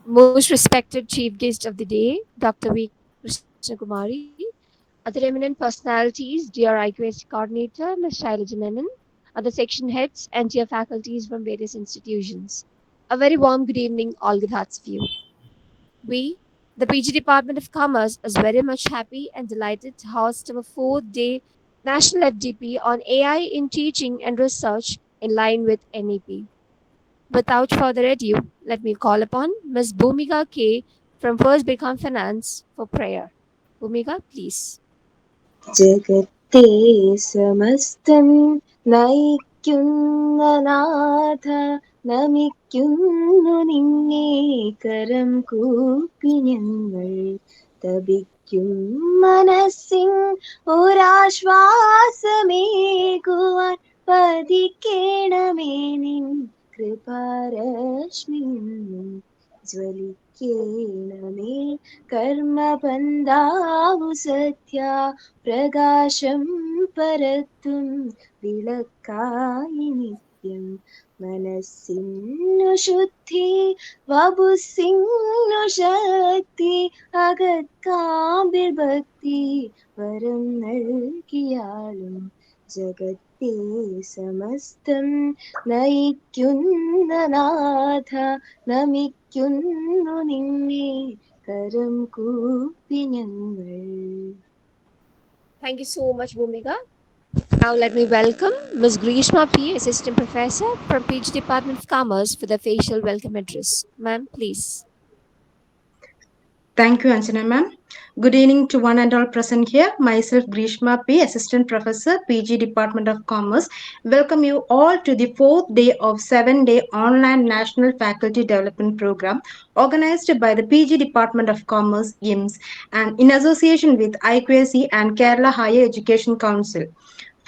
most respected chief guest of the day, Dr. V. Krishnakumari, other eminent personalities, dear IQAC coordinator, Ms. Shailaja Menon, other section heads, and dear faculties from various institutions. A very warm good evening, all good hearts of you. We, the PG Department of Commerce, is very much happy and delighted to host our fourth day National FDP on AI in teaching and research in line with NEP. Without further ado, let me call upon Ms. Bhumika K. from First Become Finance for prayer. Bhumika, please. जगत्ते समस्तं നയിക്കുന്നനാഥ നമിക്കുന്നു നിന്നെ കരം കൂപ്പി ഞങ്ങൾ തപിക്കും മനസ്സിൻ ഒരാശ്വാസമേകുവാൻ പതിക്കേണമേ നിൻ കൃപാരശ്മിന്നും ജ്വലിക്കേണമേ കർമ്മബന്ധാവു സത്യ പ്രകാശം പരത്തും വിളക്കായി നിത്യം മനസ്സിന്നു ശുദ്ധി വപുസ്സിന്നു ശക്തി അകത്കാമ്പിൽ ഭക്തി വരം നൽകിയാളും ജഗത്തെ സമസ്തം നയിക്കുന്ന നാഥ നമിക്കുന്നു നിന്നെ കരം കൂപ്പി ഞങ്ങൾ. Thank you so much, Bhumika. Now let me welcome Ms. Grishma P., Assistant Professor from PG Department of Commerce for the facial welcome address. Ma'am, please. Thank you, Anjana ma'am. Good evening to one and all present here. Myself, Grishma P., Assistant Professor, PG Department of Commerce. Welcome you all to the fourth day of 7-day online National Faculty Development Program organized by the PG Department of Commerce, IMS, and in association with IQAC and Kerala Higher Education Council.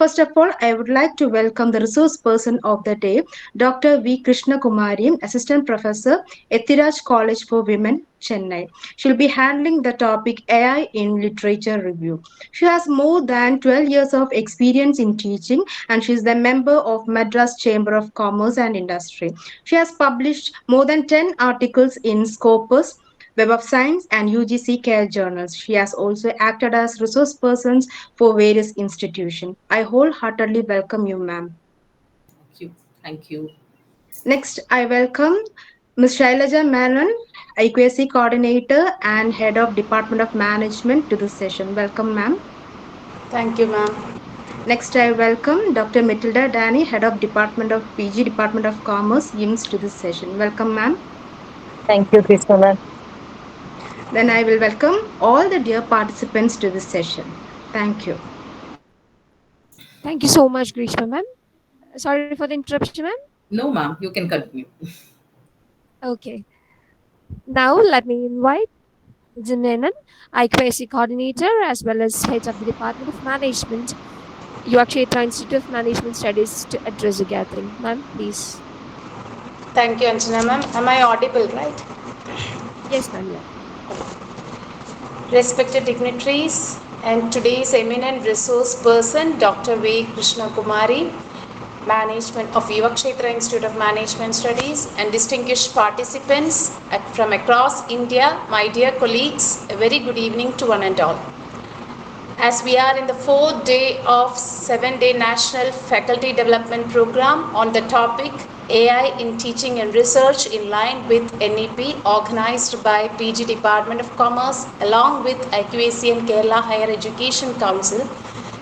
First of all, I would like to welcome the resource person of the day, Dr. V. Krishna Kumari, Assistant Professor, Ethiraj College for Women, Chennai. She'll be handling the topic AI in Literature Review. She has more than 12 years of experience in teaching and she is the member of Madras Chamber of Commerce and Industry. She has published more than 10 articles in Scopus, Web of Science, and UGC Care journals. She has also acted as resource persons for various institutions. I wholeheartedly welcome you, ma'am. Thank you. Thank you. Next, I welcome Ms. Shailaja Menon, IQAC Coordinator and Head of Department of Management to this session. Welcome, ma'am. Thank you, ma'am. Next, I welcome Dr. Matilda Danny, Head of Department of PG Department of Commerce, IMS to this session. Welcome, ma'am. Thank you, Krishna ma'am. Then I will welcome all the dear participants to this session. Thank you. Thank you so much, Grishma, ma'am. Sorry for the interruption, ma'am. No, ma'am, you can continue. Okay. Now let me invite Menon, IQAC Coordinator, as well as Head of the Department of Management, Yuakshetra Institute of Management Studies, to address the gathering. Ma'am, please. Thank you, Anjana ma'am. Am I audible, right? Yes, ma'am, yeah. Respected dignitaries and today's eminent resource person, Dr. V. Krishna Kumari, Management of Yuvakshetra Institute of Management Studies, and distinguished participants from across India, my dear colleagues, a very good evening to one and all. As we are in the fourth day of 7-day National Faculty Development Program on the topic AI in Teaching and Research in line with NEP, organized by PG Department of Commerce along with IQAC and Kerala Higher Education Council,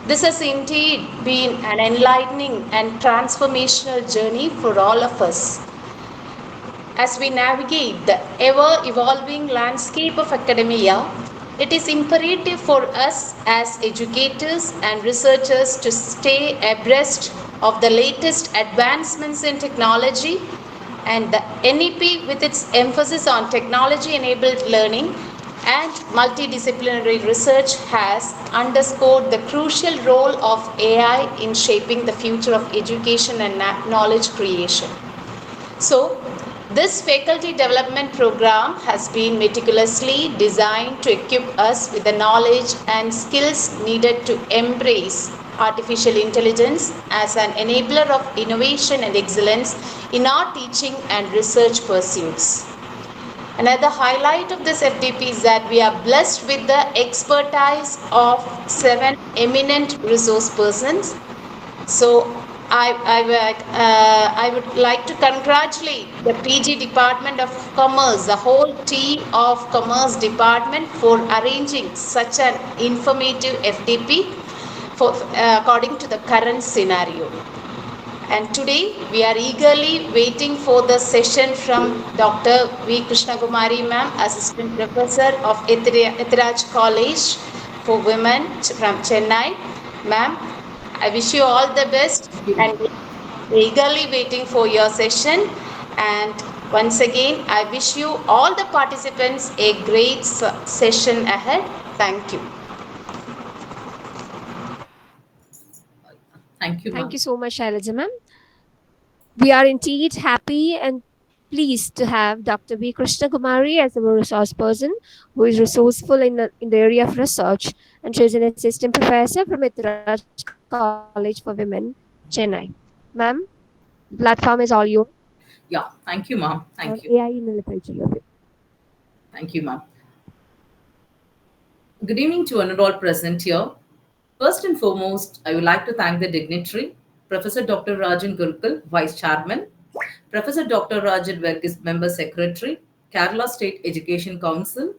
this has indeed been an enlightening and transformational journey for all of us. As we navigate the ever-evolving landscape of academia, it is imperative for us as educators and researchers to stay abreast of the latest advancements in technology, and the NEP, with its emphasis on technology-enabled learning and multidisciplinary research, has underscored the crucial role of AI in shaping the future of education and knowledge creation. So, this faculty development program has been meticulously designed to equip us with the knowledge and skills needed to embrace artificial intelligence as an enabler of innovation and excellence in our teaching and research pursuits. Another highlight of this FDP is that we are blessed with the expertise of 7 eminent resource persons. So I would like to congratulate the PG Department of Commerce, the whole team of Commerce Department for arranging such an informative FDP for, according to the current scenario. And today we are eagerly waiting for the session from Dr. V. Krishnakumari ma'am, Assistant Professor of Ethiraj College for Women from Chennai. Ma'am, I wish you all the best and eagerly waiting for your session. And once again, I wish you all the participants a great session ahead. Thank you. Thank you, Thank ma'am. you so much, Shailaja ma'am. We are indeed happy and pleased to have Dr. V. Krishna Kumari as our resource person who is resourceful in the area of research, and she is an assistant professor from Ethiraj College for Women, Chennai. Ma'am, the platform is all yours Yeah, thank you, ma'am. on Thank you. AI in the literature review. Thank you, ma'am. Good evening to one and all present here. First and foremost, I would like to thank the dignitary, Professor Dr. Rajan Gurukul, Vice Chairman, Professor Dr. Rajan Verghese, Member Secretary, Kerala State Education Council,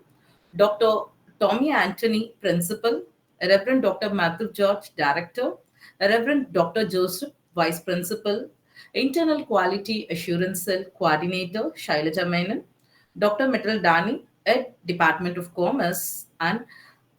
Dr. Tommy Anthony, Principal, Reverend Dr. Matthew George, Director, Reverend Dr. Joseph, Vice Principal, Internal Quality Assurance Cell Coordinator, Shailaja Menon, Dr. Metal Dani, at Department of Commerce, and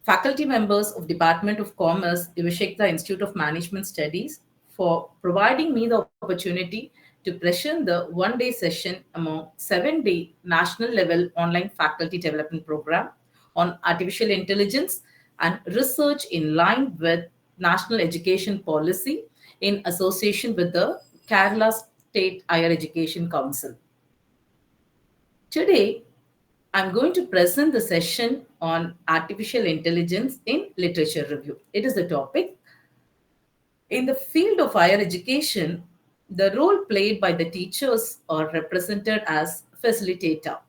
faculty members of Department of Commerce, Ivashekta Institute of Management Studies, for providing me the opportunity to present the one-day session among 7-day national level online faculty development program on artificial intelligence and research in line with national education policy in association with the Kerala State Higher Education Council. Today, I'm going to present the session on artificial intelligence in literature review. It is the topic. In the field of higher education, the role played by the teachers are represented as facilitator.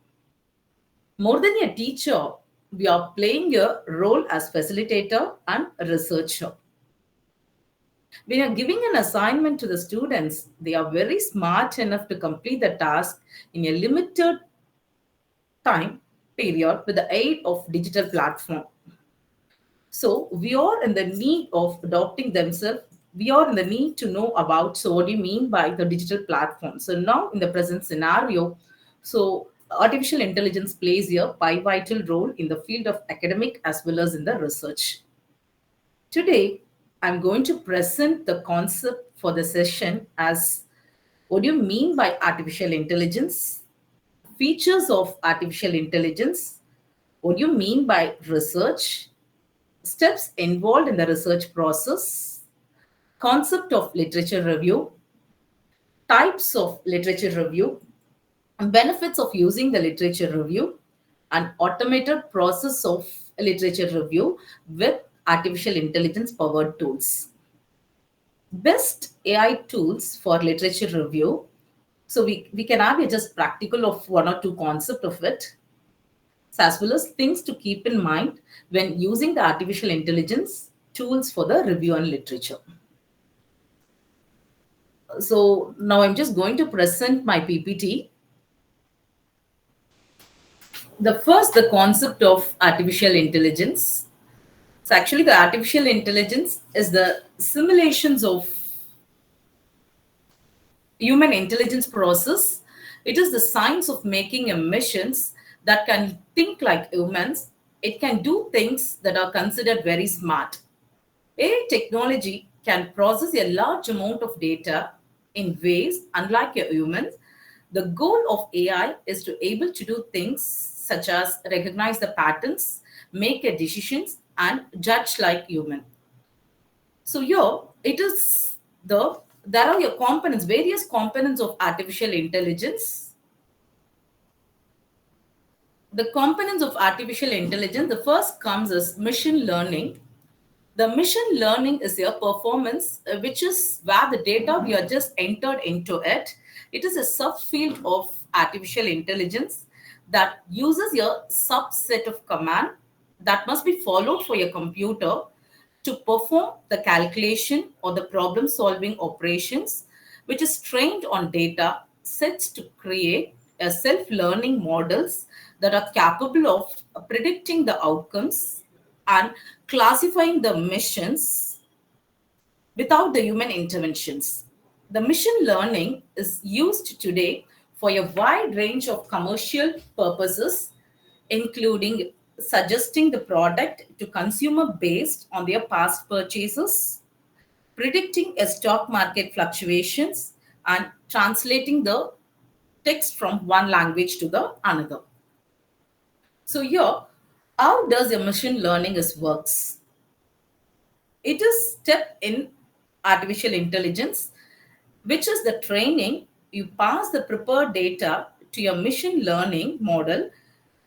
More than a teacher, we are playing a role as facilitator and researcher. When you're giving an assignment to the students, they are very smart enough to complete the task in a limited time period with the aid of digital platform. So we are in the need of adopting themselves. We are in the need to know about, so what do you mean by the digital platform? So now in the present scenario, so artificial intelligence plays a pivotal role in the field of academic as well as in the research. Today, I'm going to present the concept for the session as what do you mean by artificial intelligence? Features of artificial intelligence. What do you mean by research? Steps involved in the research process, concept of literature review, types of literature review, benefits of using the literature review, and automated process of literature review with artificial intelligence powered tools. Best AI tools for literature review. So we can have a just practical of one or two concept of it, as well as things to keep in mind when using the artificial intelligence tools for the review and literature. So now I'm just going to present my PPT. The concept of artificial intelligence. So actually the artificial intelligence is the simulations of human intelligence process. It is the science of making machines that can think like humans. It can do things that are considered very smart. AI technology can process a large amount of data in ways unlike a human. The goal of AI is to able to do things such as recognize the patterns, make a decisions, and judge like human. So here it is there are your components, various components of artificial intelligence. The components of artificial intelligence, the first comes as machine learning. The machine learning is your performance, which is where the data we are just entered into it. It is a subfield of artificial intelligence. that uses a subset of command that must be followed for your computer to perform the calculation or the problem solving operations, which is trained on data sets to create a self learning models that are capable of predicting the outcomes and classifying the missions without the human interventions. The machine learning is used today for a wide range of commercial purposes, including suggesting the product to consumer based on their past purchases, predicting a stock market fluctuations, and translating the text from one language to the another. So here, how does a machine learning is works? It is step in artificial intelligence, which is the training. You pass the prepared data to your machine learning model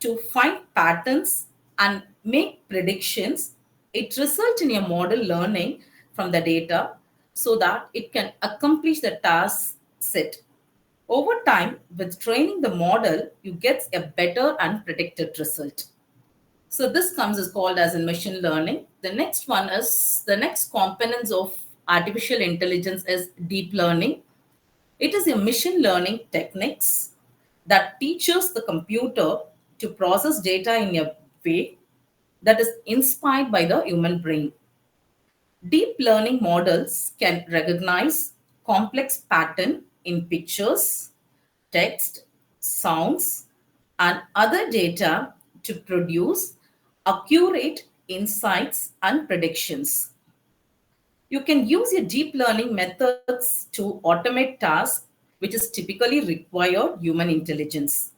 to find patterns and make predictions. It results in your model learning from the data so that it can accomplish the task set. Over time, with training the model, you get a better and predicted result. So this comes is called as in machine learning. The next one is the next components of artificial intelligence is deep learning. It is a machine learning techniques that teaches the computer to process data in a way that is inspired by the human brain. Deep learning models can recognize complex pattern in pictures, text, sounds, and other data to produce accurate insights and predictions. You can use your deep learning methods to automate tasks which is typically require human intelligence,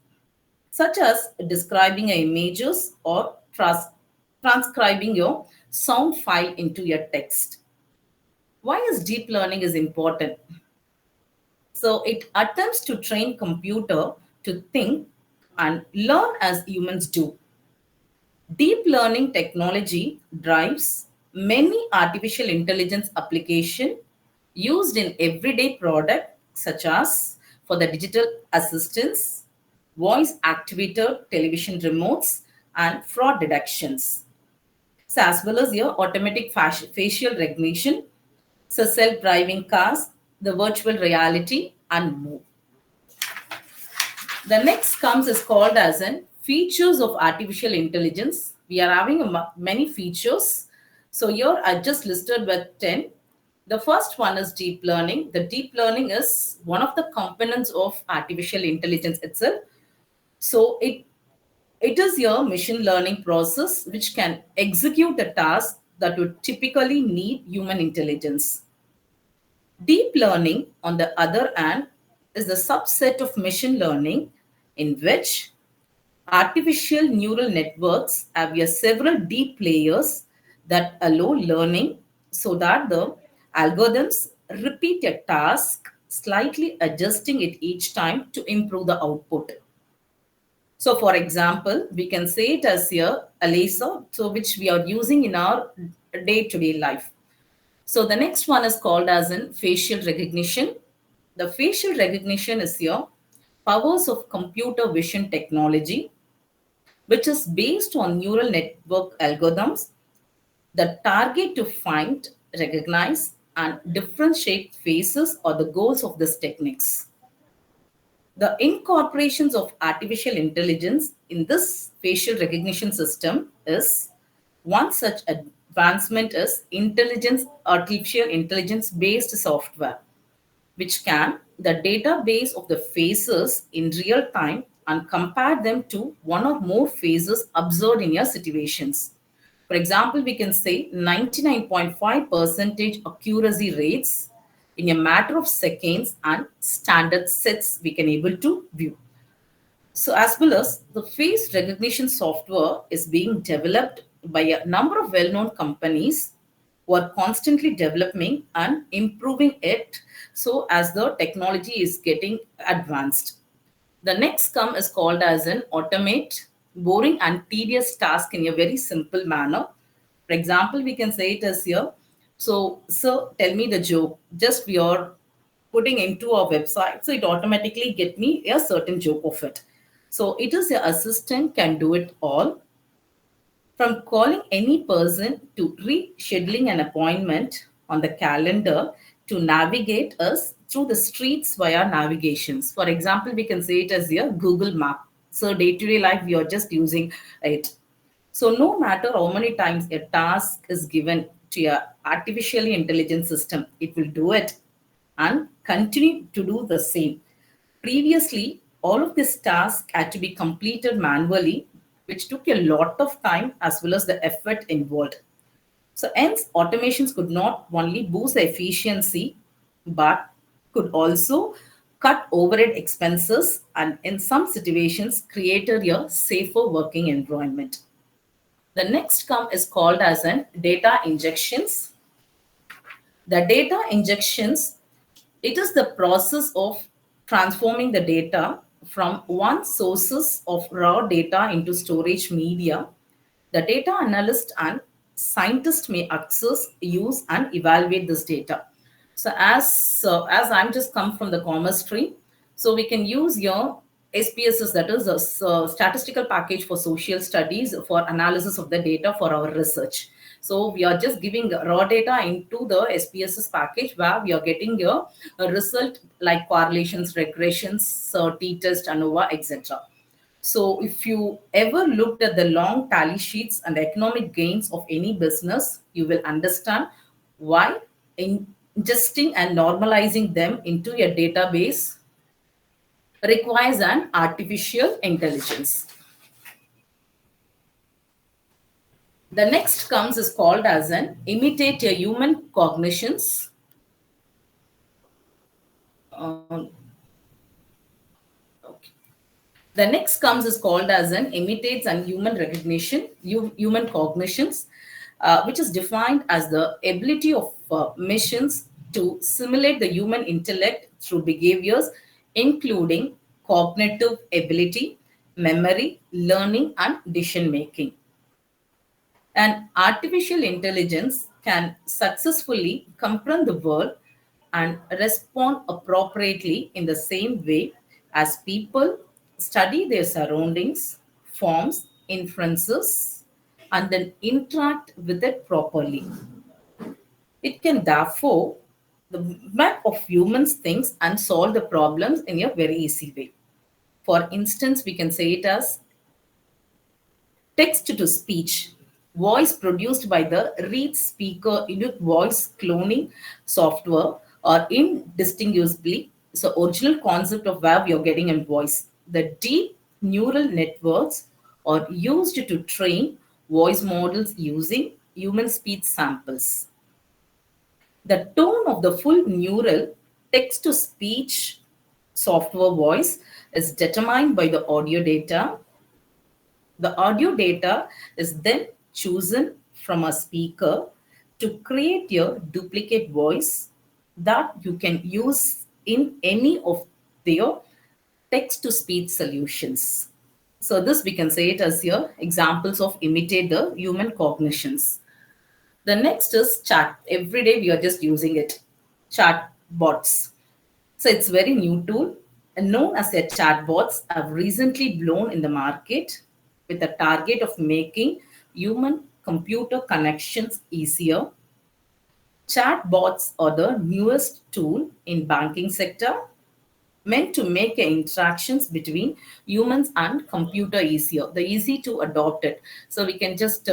such as describing your images or transcribing your sound file into your text. Why is deep learning is important? So it attempts to train computer to think and learn as humans do. Deep learning technology drives many artificial intelligence applications used in everyday products such as for the digital assistants, voice activated television remotes, and fraud detections. So as well as your automatic facial recognition, so self-driving cars, the virtual reality, and more. The next comes is called as an features of artificial intelligence. We are having many features. So here I just listed with 10. The first one is deep learning. The deep learning is one of the components of artificial intelligence itself. So it is your machine learning process which can execute a task that would typically need human intelligence. Deep learning, on the other hand, is the subset of machine learning in which artificial neural networks have several deep layers that allow learning so that the algorithms repeat a task, slightly adjusting it each time to improve the output. So, for example, we can say it as here a laser, so which we are using in our day-to-day life. So the next one is called as in facial recognition. The facial recognition is your powers of computer vision technology, which is based on neural network algorithms that target to find, recognize, and differentiate faces or the goals of these techniques. The incorporations of artificial intelligence in this facial recognition system is one such advancement is artificial intelligence based software, which can the database of the faces in real time and compare them to one or more faces observed in your situations. For example, we can say 99.5% accuracy rates in a matter of seconds and standard sets we can able to view. So as well as the face recognition software is being developed by a number of well-known companies who are constantly developing and improving it so as the technology is getting advanced. The next come is called as an automate boring and tedious task in a very simple manner. For example, we can say it as here. So, sir, tell me the joke. Just we are putting into our website, so it automatically get me a certain joke of it. So it is your assistant can do it all, from calling any person to rescheduling an appointment on the calendar to navigate us through the streets via navigations. For example, we can say it as your Google Map. So day-to-day life, we are just using it. So no matter how many times a task is given to your artificially intelligent system, it will do it and continue to do the same. Previously, all of this task had to be completed manually, which took a lot of time as well as the effort involved. So hence, automations could not only boost the efficiency, but could also cut overhead expenses and in some situations created a safer working environment. The next come is called as an data injections. The data injections, it is the process of transforming the data from one sources of raw data into storage media. The data analyst and scientist may access, use, and evaluate this data. So as I'm just come from the commerce stream, so we can use your SPSS, that is a statistical package for social studies for analysis of the data for our research. So we are just giving raw data into the SPSS package where we are getting a result like correlations, regressions, t-test, ANOVA, etc. So if you ever looked at the long tally sheets and economic gains of any business, you will understand why ingesting and normalizing them into a database requires an artificial intelligence. The next comes is called as an imitate a human cognitions. Um, okay. The next comes is called as an imitates and human recognition, human cognitions, which is defined as the ability of machines to simulate the human intellect through behaviors, including cognitive ability, memory, learning, and decision making. An artificial intelligence can successfully comprehend the world and respond appropriately in the same way as people study their surroundings, forms inferences, and then interact with it properly. It can therefore the map of humans things and solve the problems in a very easy way. For instance, we can say it as text to speech, voice produced by the read speaker unique voice cloning software are indistinguishably so original concept of where we are getting a voice. The deep neural networks are used to train voice models using human speech samples. The tone of the full neural text to speech software voice is determined by the audio data. The audio data is then chosen from a speaker to create a duplicate voice that you can use in any of their text to speech solutions. So this we can say it as your examples of imitate the human cognitions. The next is chat. Every day we are just using it. Chat bots. So it's very new tool and known as a chatbots have recently blown in the market with the target of making human computer connections easier. Chatbots are the newest tool in banking sector meant to make interactions between humans and computer easier. The easy to adopt it. So we can just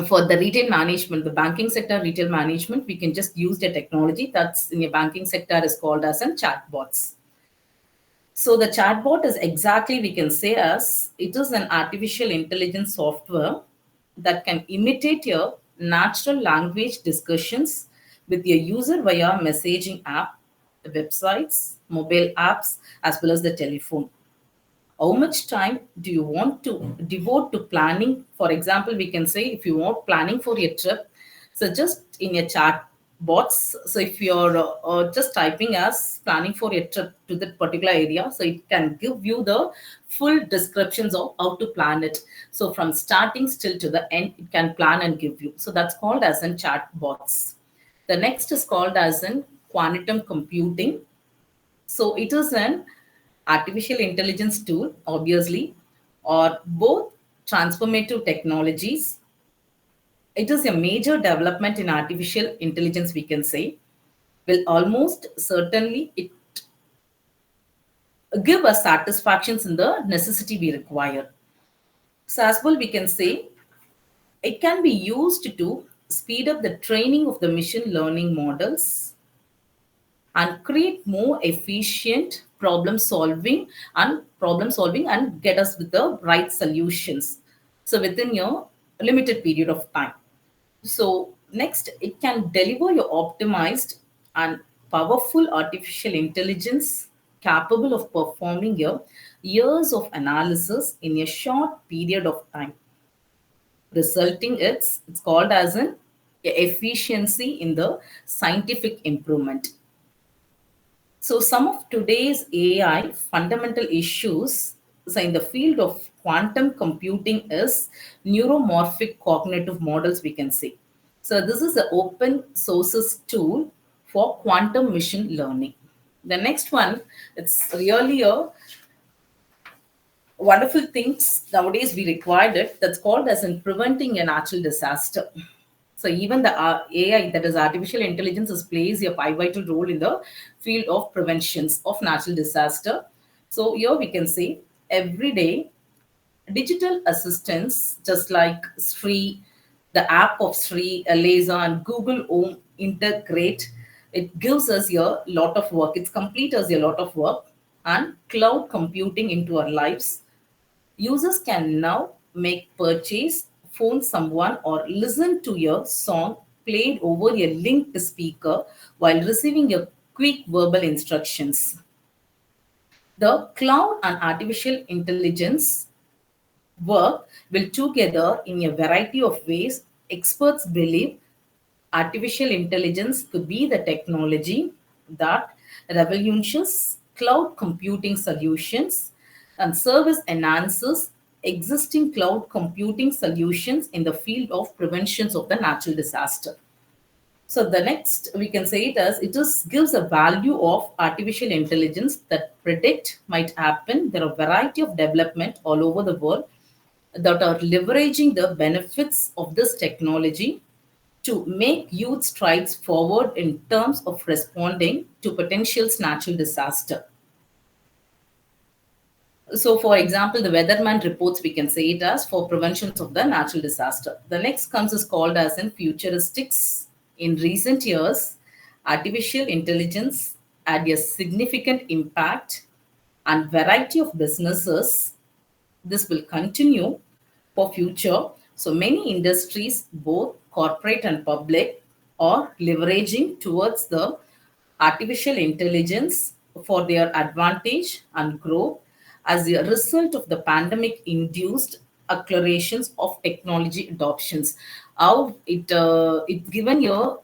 for the retail management, the banking sector retail management, we can just use the technology that's in the banking sector is called as a chatbots. So the chatbot is exactly we can say as it is an artificial intelligence software that can imitate your natural language discussions with your user via messaging app, websites, mobile apps, as well as the telephone. How much time do you want to devote to planning? For example, we can say if you want planning for your trip, so just in your chat bots, so if you're just typing as planning for your trip to that particular area, so it can give you the full descriptions of how to plan it. So from starting still to the end, it can plan and give you. So that's called as in chat bots. The next is called as in quantum computing. So it is an artificial intelligence tool, obviously, or both transformative technologies. It is a major development in artificial intelligence, we can say, will almost certainly it give us satisfactions in the necessity we require. So as well, we can say it can be used to speed up the training of the machine learning models and create more efficient problem solving and get us with the right solutions. So within your limited period of time. So next, it can deliver your optimized and powerful artificial intelligence capable of performing your years of analysis in a short period of time, resulting it's called as an efficiency in the scientific improvement. So some of today's AI fundamental issues, so in the field of quantum computing, is neuromorphic cognitive models, we can say. So this is an open sources tool for quantum machine learning. The next one, it's really a wonderful things nowadays we required it, that's called as in preventing a natural disaster. So even the AI, that is artificial intelligence, plays a pivotal role in the field of preventions of natural disaster. So here we can say every day digital assistants just like Sri, the app of Sri, Aleza, and Google Home integrate. It gives us a lot of work. It's complete us a lot of work and cloud computing into our lives. Users can now make purchase, phone someone, or listen to your song played over a linked speaker while receiving your quick verbal instructions. The cloud and artificial intelligence work will together in a variety of ways. Experts believe artificial intelligence could be the technology that revolutions cloud computing solutions and service enhances existing cloud computing solutions in the field of preventions of the natural disaster. So the next we can say it as it is gives a value of artificial intelligence that predict might happen. There are a variety of development all over the world that are leveraging the benefits of this technology to make huge strides forward in terms of responding to potential natural disaster. So, for example, the weatherman reports, we can say it as for preventions of the natural disaster. The next comes is called as in futuristics. In recent years, artificial intelligence had a significant impact and variety of businesses. This will continue for future. So many industries, both corporate and public, are leveraging towards the artificial intelligence for their advantage and growth as a result of the pandemic induced accelerations of technology adoptions. How it given your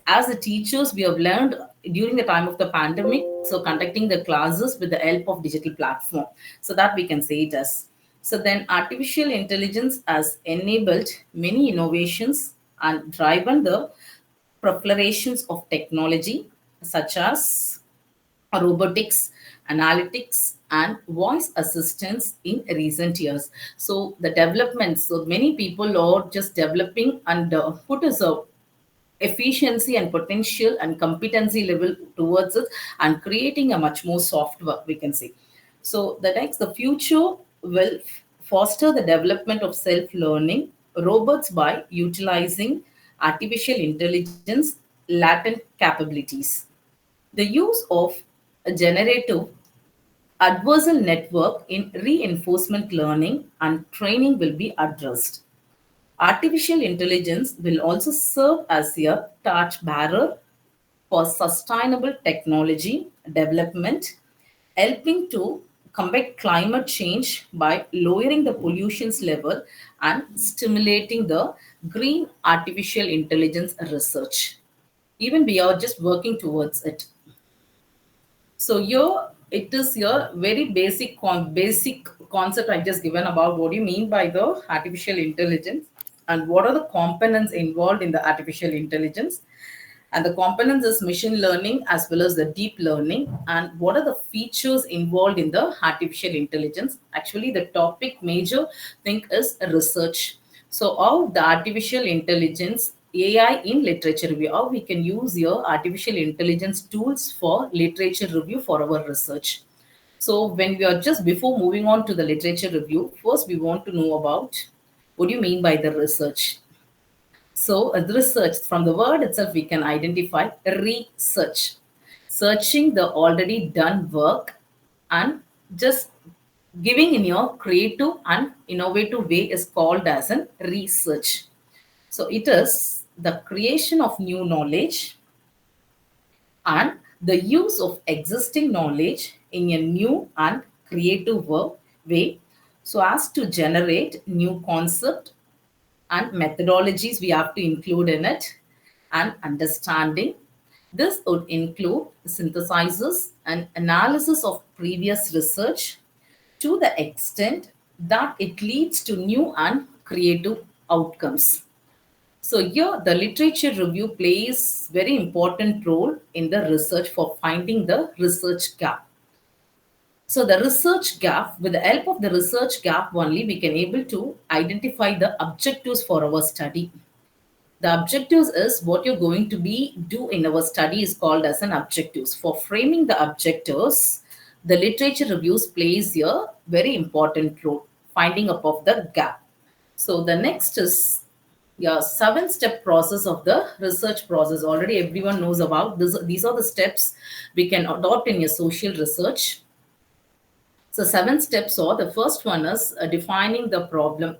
as the teachers we have learned during the time of the pandemic, so conducting the classes with the help of digital platform, so that we can say it as. So then artificial intelligence has enabled many innovations and driven the proliferations of technology such as robotics, analytics, and voice assistance in recent years. So the developments, so many people are just developing and put as a efficiency and potential and competency level towards it and creating a much more software, we can say. So the next, the future will foster the development of self-learning robots by utilizing artificial intelligence latent capabilities. The use of a generative adversarial network in reinforcement learning and training will be addressed. Artificial intelligence will also serve as a torchbearer for sustainable technology development, helping to combat climate change by lowering the pollution's level and stimulating the green artificial intelligence research. Even we are just working towards it. So here it is your very basic concept I just given about what do you mean by the artificial intelligence and what are the components involved in the artificial intelligence. And the components is machine learning as well as the deep learning. And what are the features involved in the artificial intelligence? Actually, the topic major thing is research. So how the artificial intelligence AI in literature review, how we can use your artificial intelligence tools for literature review for our research. So when we are just before moving on to the literature review, first we want to know about what do you mean by the research. So, the research, from the word itself, we can identify research, searching the already done work and just giving in your creative and innovative way is called as an research. So, it is the creation of new knowledge and the use of existing knowledge in a new and creative way so as to generate new concept and methodologies we have to include in it and understanding. This would include synthesizes and analysis of previous research to the extent that it leads to new and creative outcomes. So here the literature review plays very important role in the research for finding the research gap. So the research gap, with the help of the research gap only, we can able to identify the objectives for our study. The objectives is what you're going to be do in our study is called as an objectives. For framing the objectives, the literature reviews plays a very important role, finding up of the gap. So the next is your 7-step process of the research process. Already everyone knows about this. These are the steps we can adopt in your social research. So 7 steps are, the first one is defining the problem.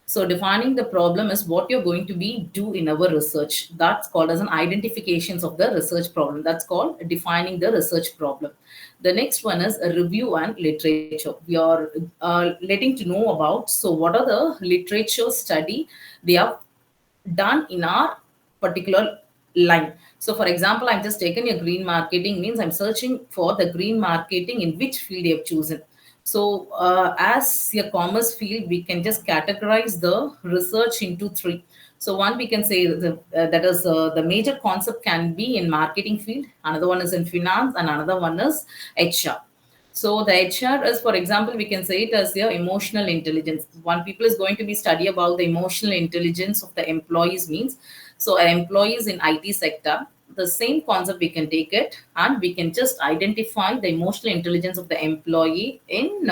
So defining the problem is what you're going to be do in our research. That's called as an identifications of the research problem. That's called defining the research problem. The next one is a review and literature. We are letting to know about, so what are the literature study they have done in our particular line. So for example, I'm just taken a green marketing means I'm searching for the green marketing in which field they have chosen. So as a commerce field, we can just categorize the research into three. So one we can say that is the major concept can be in marketing field, another one is in finance, and another one is HR. So the HR is, for example, we can say it as your emotional intelligence. One people is going to be study about the emotional intelligence of the employees means. So employees in IT sector, the same concept we can take it and we can just identify the emotional intelligence of the employee in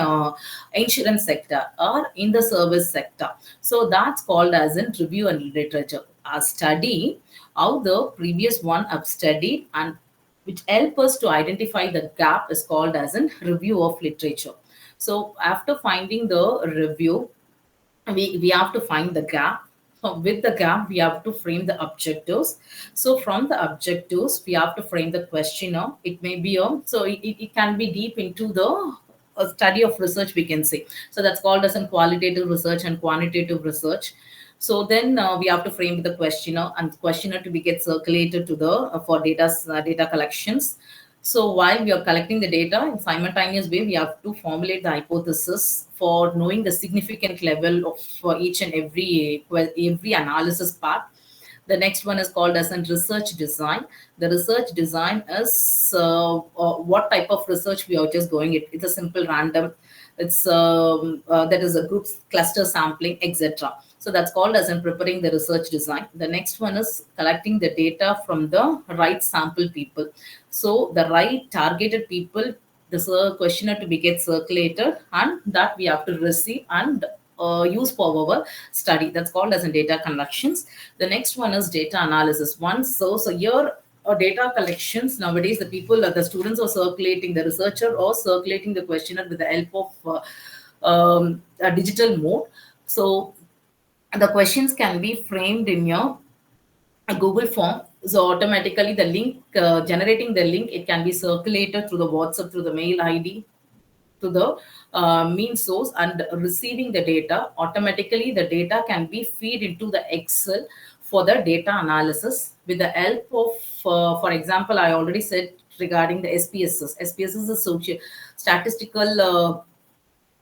insurance sector or in the service sector. So that's called as in review and literature. A study how the previous one have studied and which help us to identify the gap is called as a review of literature. So after finding the review, we have to find the gap. So with the gap, we have to frame the objectives. So from the objectives, we have to frame the questionnaire. It may be it can be deep into the study of research, we can say. So that's called as a qualitative research and quantitative research. So then we have to frame the questionnaire, and questionnaire to be get circulated to the for data collections. So while we are collecting the data in simultaneous way, we have to formulate the hypothesis for knowing the significant level of for each and every analysis part. The next one is called as a research design. The research design is what type of research we are just going. It's a simple random. It's that is a group cluster sampling, etc. So that's called as in preparing the research design. The next one is collecting the data from the right sample people. So the right targeted people, the questionnaire to be get circulated, and that we have to receive and use for our study. That's called as in data collections. The next one is data analysis. So here data collections nowadays, the people, the students are circulating, the researcher or circulating the questionnaire with the help of a digital mode. So the questions can be framed in your a Google form. So automatically the link, generating the link, it can be circulated through the WhatsApp, through the mail ID, to the mean source, and receiving the data. Automatically the data can be feed into the Excel for the data analysis with the help of, for example, I already said regarding the SPSS. SPSS is social statistical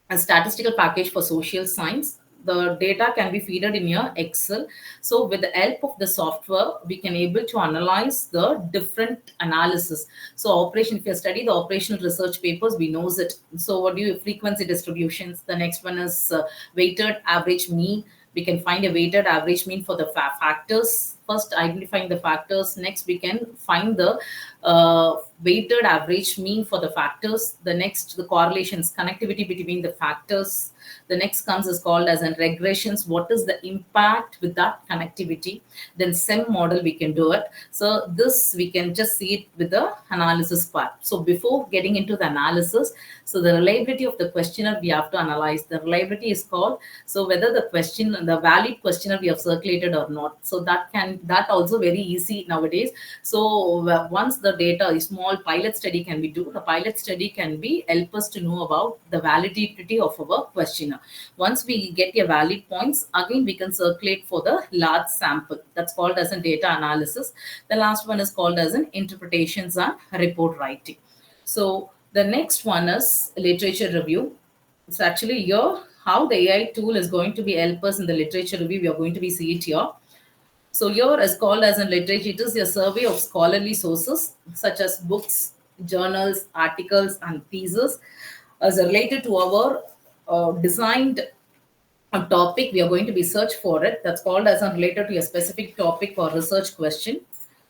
a statistical package for social science. the data can be fed in your Excel. So with the help of the software, we can able to analyze the different analysis. So operation, if you study the operational research papers, we knows it. So what do you frequency distributions? The next one is weighted average mean. We can find a weighted average mean for the factors. First identifying the factors, next we can find the weighted average mean for the factors. The next, the correlations, connectivity between the factors. The next comes is called as an regressions. What is the impact with that connectivity? Then SEM model we can do it. So this we can just see it with the analysis part. So before getting into the analysis, so the reliability of the questionnaire we have to analyze. The reliability is called, so whether the question, the valid questionnaire we have circulated or not. So that also very easy nowadays. So once the data, a small pilot study can be do. The pilot study can be help us to know about the validity of our questionnaire. Once we get a valid points, again we can circulate for the large sample. That's called as a data analysis. The last one is called as an interpretations and report writing. So the next one is literature review. It's actually here how the AI tool is going to be help us in the literature review. We are going to be see it here. So here is called as in literature, it is a survey of scholarly sources such as books, journals, articles, and theses as related to our designed topic. We are going to be search for it. That's called as related to a specific topic or research question.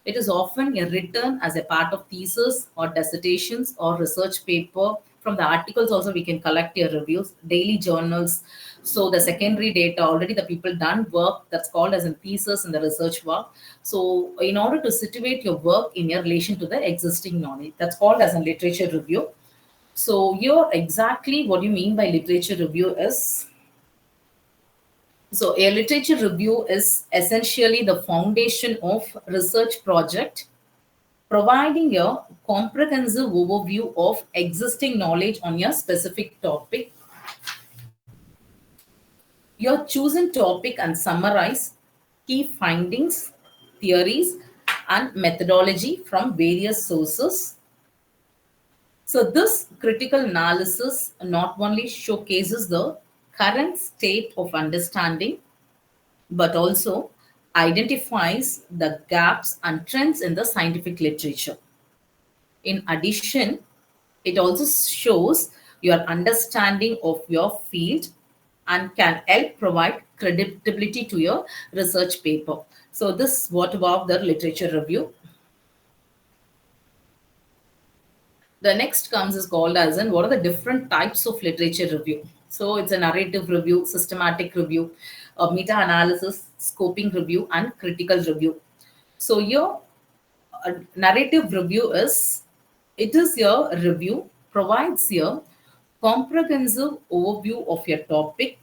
It is often written as a part of thesis or dissertations or research paper. From the articles also we can collect your reviews, daily journals. So the secondary data, already the people done work, that's called as a thesis in the research work. So in order to situate your work in your relation to the existing knowledge, that's called as a literature review. So here exactly what you mean by literature review is, so a literature review is essentially the foundation of research project, providing a comprehensive overview of existing knowledge on your specific topic. Your chosen topic and summarize key findings, theories, and methodology from various sources. So this critical analysis not only showcases the current state of understanding, but also identifies the gaps and trends in the scientific literature. In addition, it also shows your understanding of your field and can help provide credibility to your research paper. So this what about the literature review. The next comes is called as in what are the different types of literature review. So it's a narrative review, systematic review, a meta-analysis, scoping review, and critical review. So your narrative review is, it is your review provides your comprehensive overview of your topic,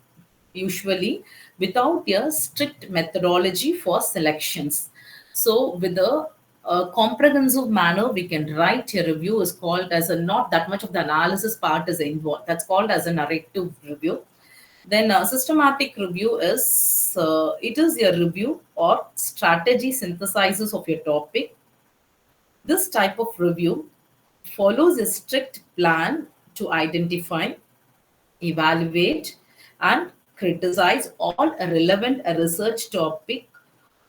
usually without a strict methodology for selections. So with a comprehensive manner, we can write a review is called as a, not that much of the analysis part is involved. That's called as a narrative review. Then systematic review is, it is a review or strategy synthesizes of your topic. This type of review follows a strict plan to identify, evaluate, and criticize all relevant research topic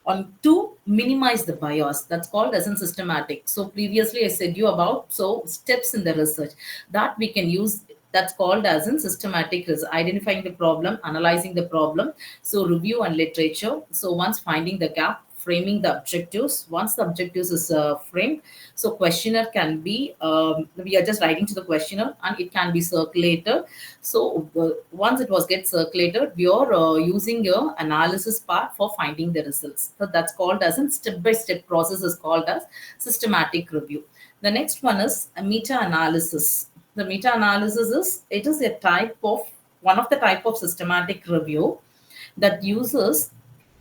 on to minimize the bias. That's called as in systematic. So previously I said you about so steps in the research that we can use, that's called as in systematic is identifying the problem, analyzing the problem, so review and literature. So once finding the gap, framing the objectives. Once the objectives is framed, so questionnaire can be, we are just writing to the questionnaire and it can be circulated. So once it was get circulated, we are using your analysis part for finding the results. So that's called as a step-by-step process is called as systematic review. The next one is a meta-analysis. The meta-analysis is, it is a type of, one of the type of systematic review that uses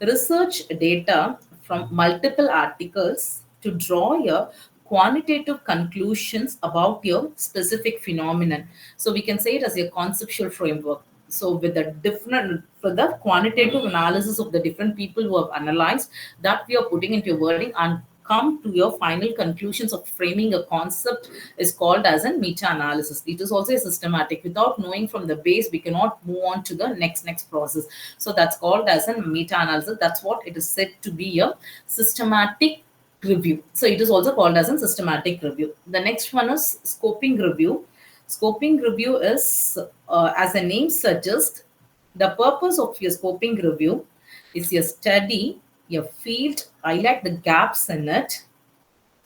research data from multiple articles to draw your quantitative conclusions about your specific phenomenon. So we can say it as a conceptual framework. So with the different, for the quantitative analysis of the different people who have analyzed, that we are putting into wording and come to your final conclusions of framing a concept is called as a meta-analysis. It is also a systematic. Without knowing from the base, we cannot move on to the next process. So that's called as a meta-analysis. That's what it is said to be a systematic review. So it is also called as a systematic review. The next one is scoping review. Scoping review is, as the name suggests, the purpose of your scoping review is your study, your field, highlight the gaps in it,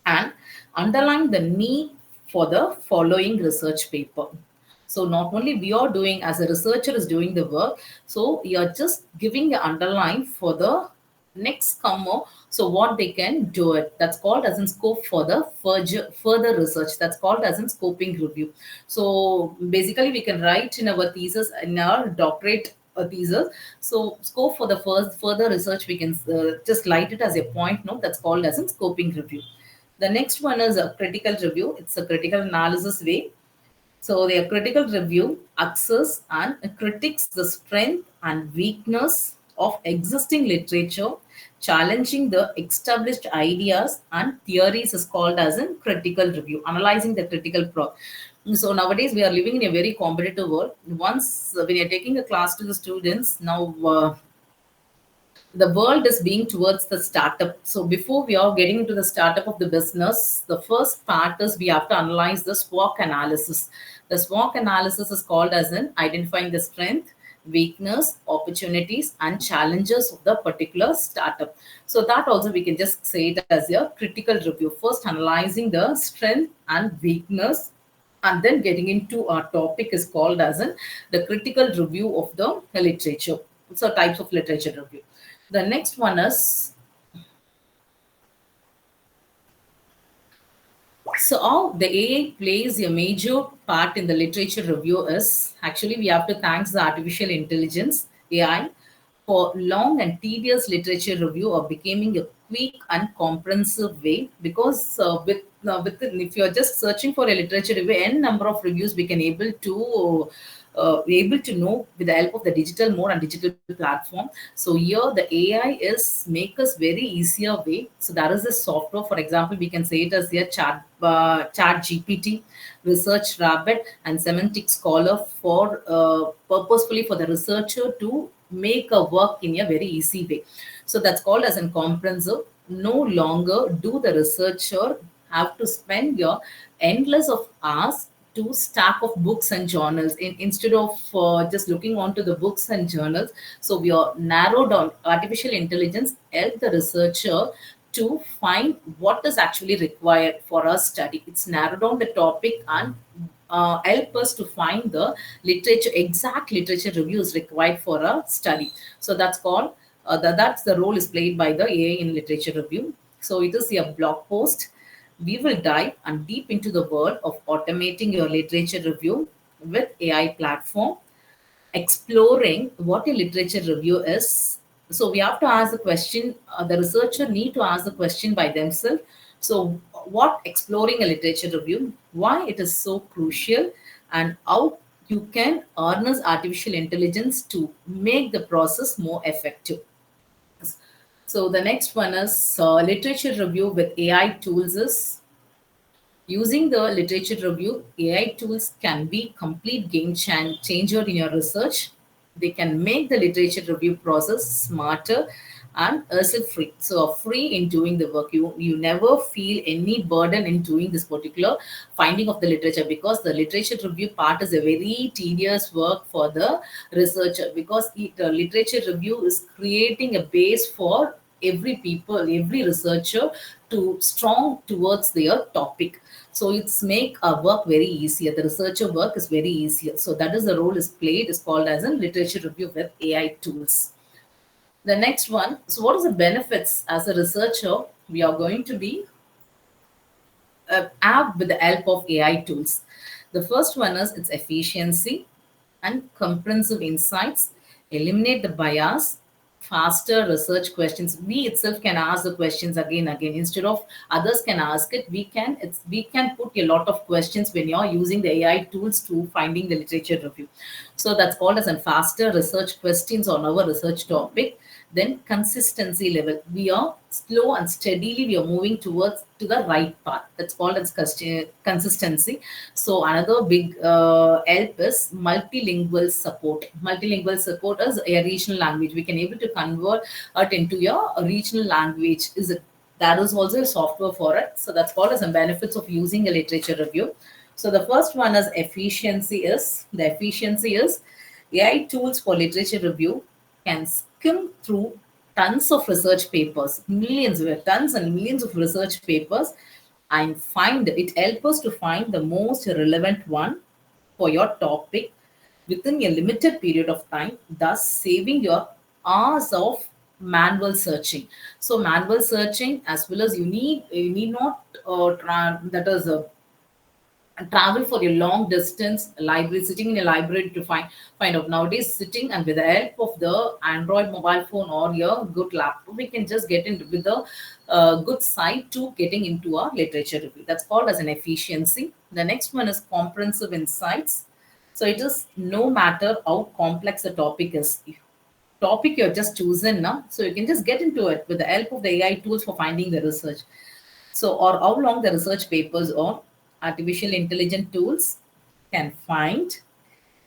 and underline the need for the following research paper. So not only we are doing as a researcher is doing the work, so you're just giving the underline for the next comer, so what they can do it. That's called as in scope for the further research. That's called as in scoping review. So basically we can write in our thesis, in our doctorate thesis. So scope for the first further research, we can just light it as a point note. That's called as in scoping review. The next one is a critical review. It's a critical analysis way. So the critical review access and critiques the strength and weakness of existing literature, challenging the established ideas and theories is called as a critical review, analyzing the critical pro. So nowadays we are living in a very competitive world. Once when you're taking a class to the students, now the world is being towards the startup. So before we are getting into the startup of the business, the first part is we have to analyze the SWOT analysis. The SWOT analysis is called as in identifying the strength, weakness, opportunities, and challenges of the particular startup. So that also we can just say it as a critical review. First analyzing the strength and weakness, and then getting into our topic is called as in the critical review of the literature. So types of literature review. The next one is, so how the AI plays a major part in the literature review is actually we have to thank the artificial intelligence AI for long and tedious literature review of becoming a quick and comprehensive way, because if you're just searching for a literature review, n number of reviews we can able to know with the help of the digital mode and digital platform. So here the AI is make us very easier way. So there is a software, for example, we can say it as a chat GPT, research rabbit, and semantic scholar for purposefully for the researcher to make a work in a very easy way. So that's called as a comprehensive. No longer do the researcher have to spend your endless of hours to stack of books and journals instead of just looking onto the books and journals. So we are narrow down. Artificial intelligence help the researcher to find what is actually required for our study. It's narrow down the topic and help us to find the literature, exact literature reviews required for a study. So that's called that's the role is played by the AI in literature review. So it is a blog post. We will dive and deep into the world of automating your literature review with AI platform, exploring what a literature review is. So we have to ask the question, the researcher need to ask the question by themselves. So what exploring a literature review, why it is so crucial, and how you can harness artificial intelligence to make the process more effective. So the next one is literature review with AI tools is, using the literature review, AI tools can be complete game changer in your research. They can make the literature review process smarter and hassle-free. So free in doing the work. You never feel any burden in doing this particular finding of the literature, because the literature review part is a very tedious work for the researcher, because the literature review is creating a base for every researcher to strong towards their topic. So it's make our work very easier. The researcher work is very easier. So that is the role is played, is called as a literature review with AI tools. The next one, so what is the benefits as a researcher we are going to be have with the help of AI tools? The first one is its efficiency and comprehensive insights, eliminate the bias, faster research questions. We itself can ask the questions again instead of others can ask it. We can put a lot of questions when you're using the AI tools to finding the literature review. So that's called as a faster research questions on our research topic. Then consistency level. We are slow and steadily we are moving towards to the right path. That's called as consistency. So another big help is multilingual support. Multilingual support is a regional language. We can able to convert it into your regional language. Is it? That is also a software for it. So that's called as some benefits of using a literature review. So the first one is efficiency is the efficiency is AI tools for literature review can skim through tons of research papers, millions, tons and millions of research papers, and find it helps us to find the most relevant one for your topic within a limited period of time, thus saving your hours of manual searching. So manual searching, as well as you need not that is travel for a long distance library, sitting in a library to find out. Nowadays, sitting and with the help of the Android mobile phone or your good laptop, we can just get into with the good side to getting into our literature review. That's called as an efficiency. The next one is comprehensive insights. So it is no matter how complex the topic you're just chosen now, so you can just get into it with the help of the AI tools for finding the research. So, or how long the research papers on artificial intelligence tools can find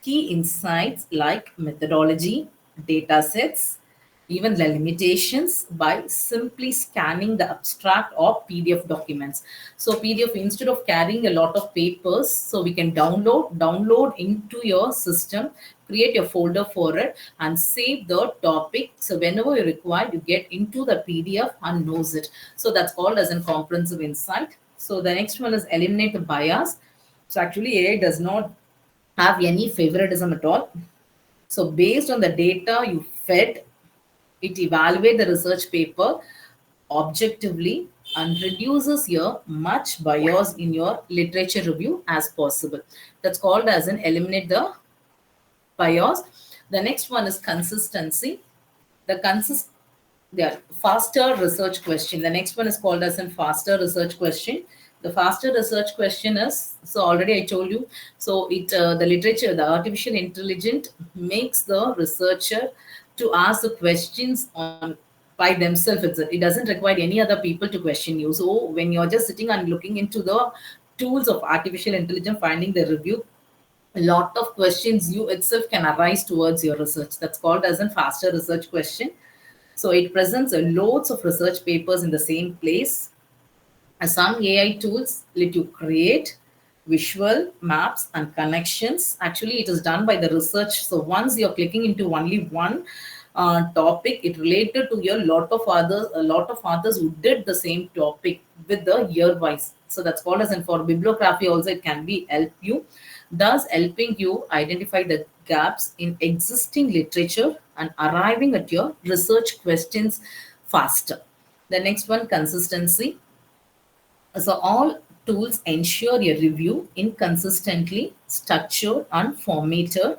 key insights like methodology, data sets, even the limitations by simply scanning the abstract or PDF documents. So PDF, instead of carrying a lot of papers, so we can download into your system, create a folder for it and save the topic. So whenever you require, you get into the PDF and knows it. So that's called as a comprehensive insight. So the next one is eliminate the bias. So actually AI does not have any favoritism at all. So based on the data you fed, it evaluates the research paper objectively and reduces your much bias in your literature review as possible. That's called as an eliminate the bias. The next one is consistency. The consist Yeah, faster research question. The next one is called as a faster research question. The faster research question is, so already I told you, so it the literature, the artificial intelligence makes the researcher to ask the questions on by themselves. It doesn't require any other people to question you. So when you're just sitting and looking into the tools of artificial intelligence, finding the review, a lot of questions you itself can arise towards your research. That's called as a faster research question. So it presents loads of research papers in the same place. Some AI tools let you create visual maps and connections. Actually, it is done by the research. So once you're clicking into only one topic, it related to a lot of others who did the same topic with the year wise. So that's called as, and for bibliography also it can be help you, thus helping you identify the gaps in existing literature and arriving at your research questions faster. The next one, consistency. So all tools ensure a review inconsistently structured and formatted.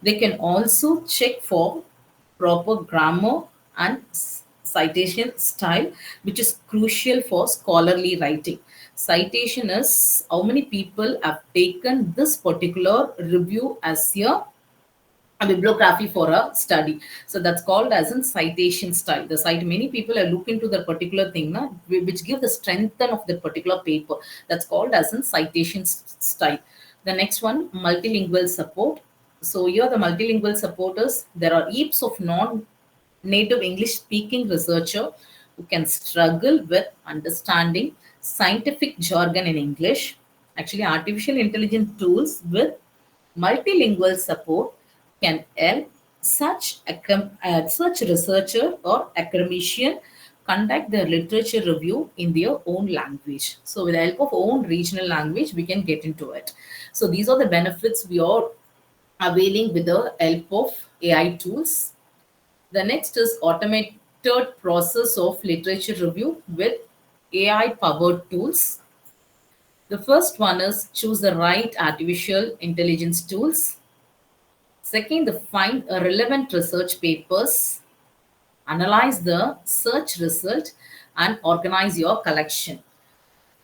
They can also check for proper grammar and citation style, which is crucial for scholarly writing. Citation is how many people have taken this particular review as a bibliography for a study. So that's called as in citation style. The site, many people are look into that particular thing, na, which give the strength of that particular paper. That's called as in citation style. The next one, multilingual support. So here the multilingual supporters, there are heaps of non-native English speaking researcher who can struggle with understanding scientific jargon in English. Actually, artificial intelligence tools with multilingual support can help such researcher or academician conduct their literature review in their own language. So with the help of own regional language, we can get into it. So these are the benefits we are availing with the help of AI tools. The next is automated process of literature review with AI powered tools. The first one is choose the right artificial intelligence tools. Second, find a relevant research papers, analyze the search result, and organize your collection.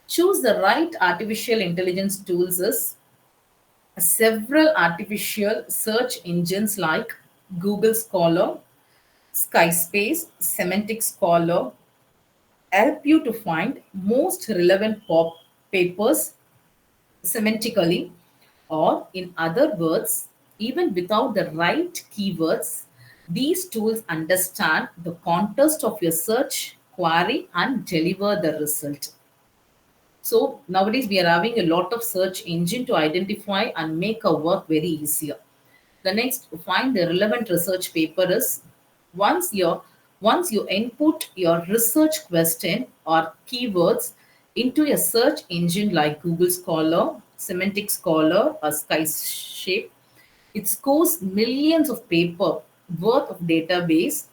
Choose the right artificial intelligence tools is several artificial search engines like Google Scholar, Skyspace, Semantic Scholar help you to find most relevant pop papers semantically, or in other words, even without the right keywords, these tools understand the context of your search query and deliver the result. So nowadays we are having a lot of search engine to identify and make our work very easier. The next, find the relevant research paper is once you once you input your research question or keywords into a search engine like Google Scholar, Semantic Scholar, or Skyshape, it scores millions of paper worth of database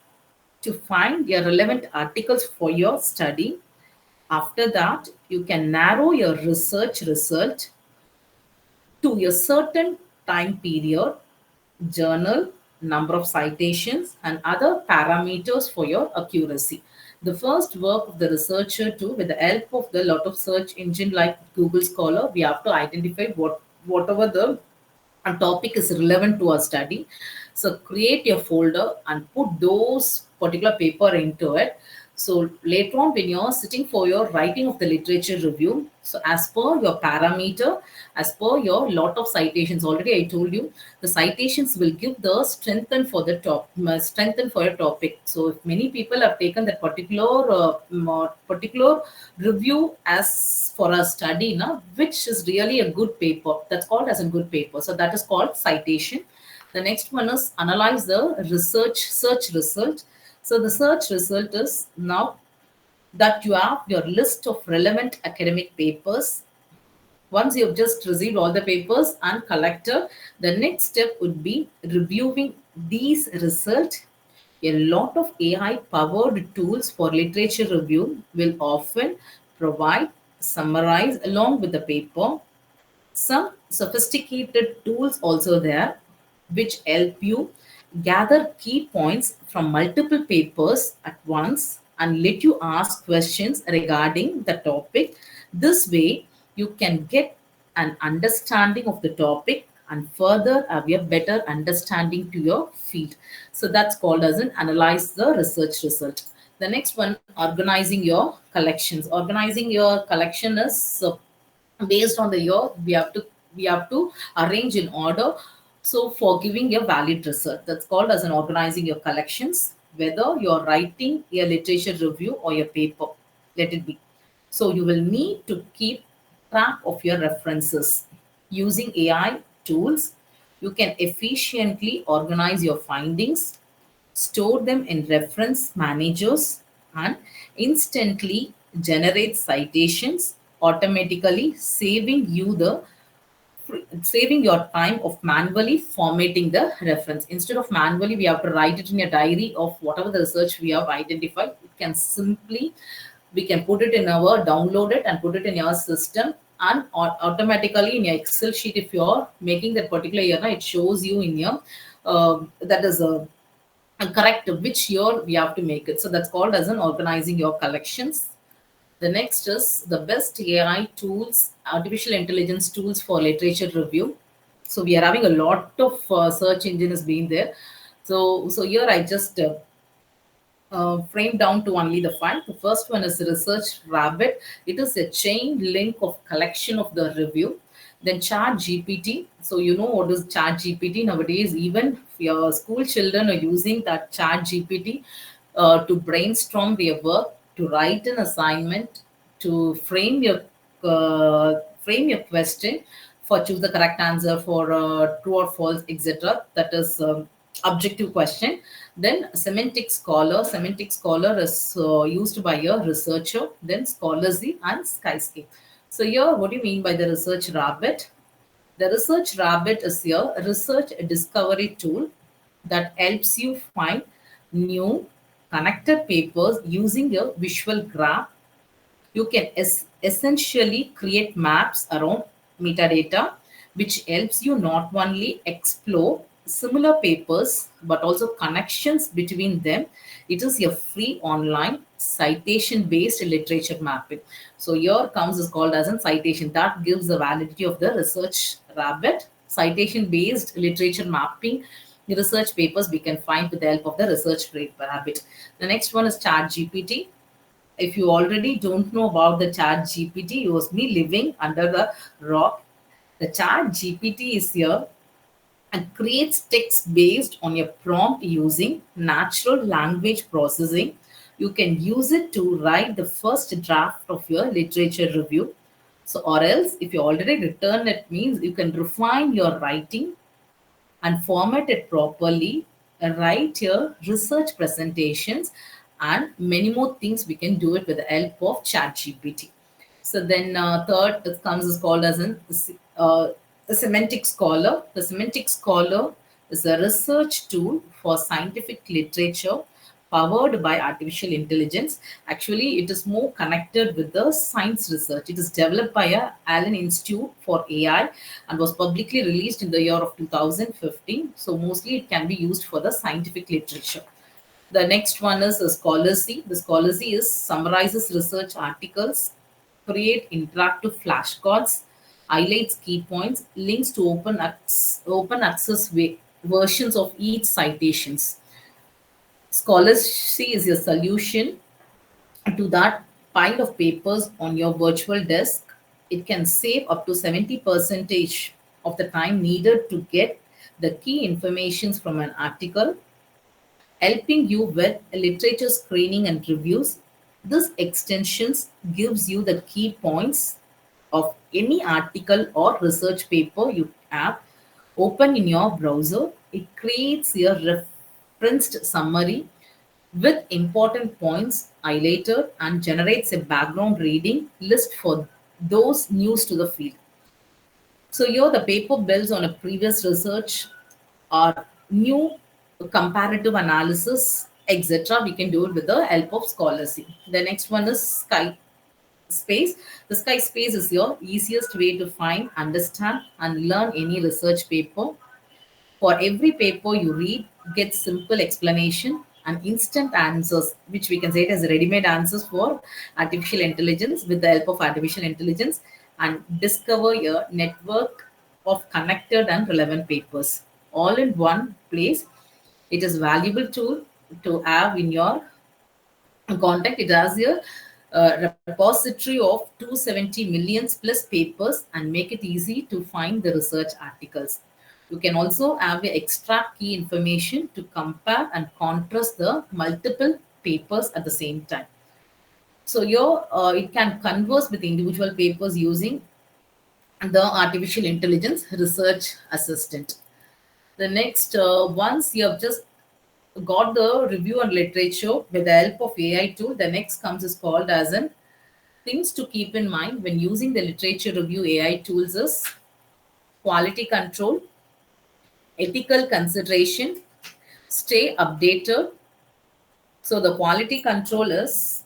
to find your relevant articles for your study. After that, you can narrow your research result to a certain time period, journal, number of citations, and other parameters for your accuracy. The first work of the researcher too, with the help of the lot of search engine like Google Scholar, we have to identify whatever the topic is relevant to our study. So create your folder and put those particular paper into it. So later on, when you're sitting for your writing of the literature review, so as per your parameter, as per your lot of citations, already I told you, the citations will give the strengthen for your topic. So if many people have taken that particular review as for a study, now, which is really a good paper, that's called as a good paper. So that is called citation. The next one is analyze the search result. So the search result is now that you have your list of relevant academic papers. Once you've just received all the papers and collected, the next step would be reviewing these results. A lot of AI powered tools for literature review will often provide, summarize along with the paper. Some sophisticated tools also there which help you gather key points from multiple papers at once and let you ask questions regarding the topic. This way you can get an understanding of the topic and further have a better understanding to your field. So that's called as an analyze the research result. The next one, organizing your collections. Organizing your collection is based on the year, we have to arrange in order, so for giving a valid result. That's called as an organizing your collections, whether you're writing a literature review or your paper, let it be. So you will need to keep track of your references. Using AI tools, you can efficiently organize your findings, store them in reference managers, and instantly generate citations automatically, saving your time of manually formatting the reference. Instead of manually, we have to write it in a diary of whatever the research we have identified. It can simply, we can put it in our, download it and put it in your system, and automatically in your Excel sheet, if you're making that particular year, it shows you in your that is a correct which year we have to make it. So that's called as an organizing your collections. The next is the best AI tools, artificial intelligence tools for literature review. So we are having a lot of search engine has been there. So here I just framed down to only the five. The first one is Research Rabbit. It is a chain link of collection of the review. Then Chat GPT. So you know what is Chat GPT nowadays. Even your school children are using that Chat GPT to brainstorm their work, to write an assignment, to frame your question, for choose the correct answer for true or false, etc. That is objective question. Then semantic scholar is used by a researcher. Then Scholarly and Skyscape. So here, what do you mean by the Research Rabbit? The Research Rabbit is a research discovery tool that helps you find new connected papers using a visual graph. You can essentially create maps around metadata, which helps you not only explore similar papers but also connections between them. It is a free online citation based literature mapping. So here comes is called as a citation that gives the validity of the Research Rabbit. Citation based literature mapping the research papers we can find with the help of the research rabbit. The next one is Chat GPT. If you already don't know about the Chat GPT, you was me living under the rock. The Chat GPT is here and creates text based on your prompt using natural language processing. You can use it to write the first draft of your literature review. So, or else, if you already written it, means you can refine your writing and format it properly, write your research presentations, and many more things we can do it with the help of ChatGPT. So then third it comes is called as a semantic scholar. The semantic scholar is a research tool for scientific literature powered by artificial intelligence. Actually, it is more connected with the science research. It is developed by a Allen Institute for AI and was publicly released in the year of 2015. So mostly it can be used for the scientific literature. The next one is a Scholarly. The Scholarly is summarizes research articles, create interactive flashcards, highlights key points, links to open access versions of each citations. Scholarly is your solution to that pile of papers on your virtual desk. It can save up to 70% of the time needed to get the key informations from an article, helping you with literature screening and reviews. This extensions gives you the key points of any article or research paper you have open in your browser. It creates a referenced summary with important points highlighted and generates a background reading list for those news to the field. So here the paper builds on a previous research or new comparative analysis, etc. We can do it with the help of Scholarly. The next one is Sky Space. The Sky Space is your easiest way to find, understand, and learn any research paper. For every paper you read, get simple explanation and instant answers, which we can say it as ready-made answers for artificial intelligence with the help of artificial intelligence, and discover your network of connected and relevant papers all in one place. It is valuable tool to have in your contact. It has a repository of 270 millions plus papers and make it easy to find the research articles. You can also have a extract key information to compare and contrast the multiple papers at the same time. So your it can converse with individual papers using the artificial intelligence research assistant. The next, once you have just got the review on literature with the help of AI tool, the next comes is called as an things to keep in mind when using the literature review AI tools is quality control, ethical consideration, stay updated. So the quality control is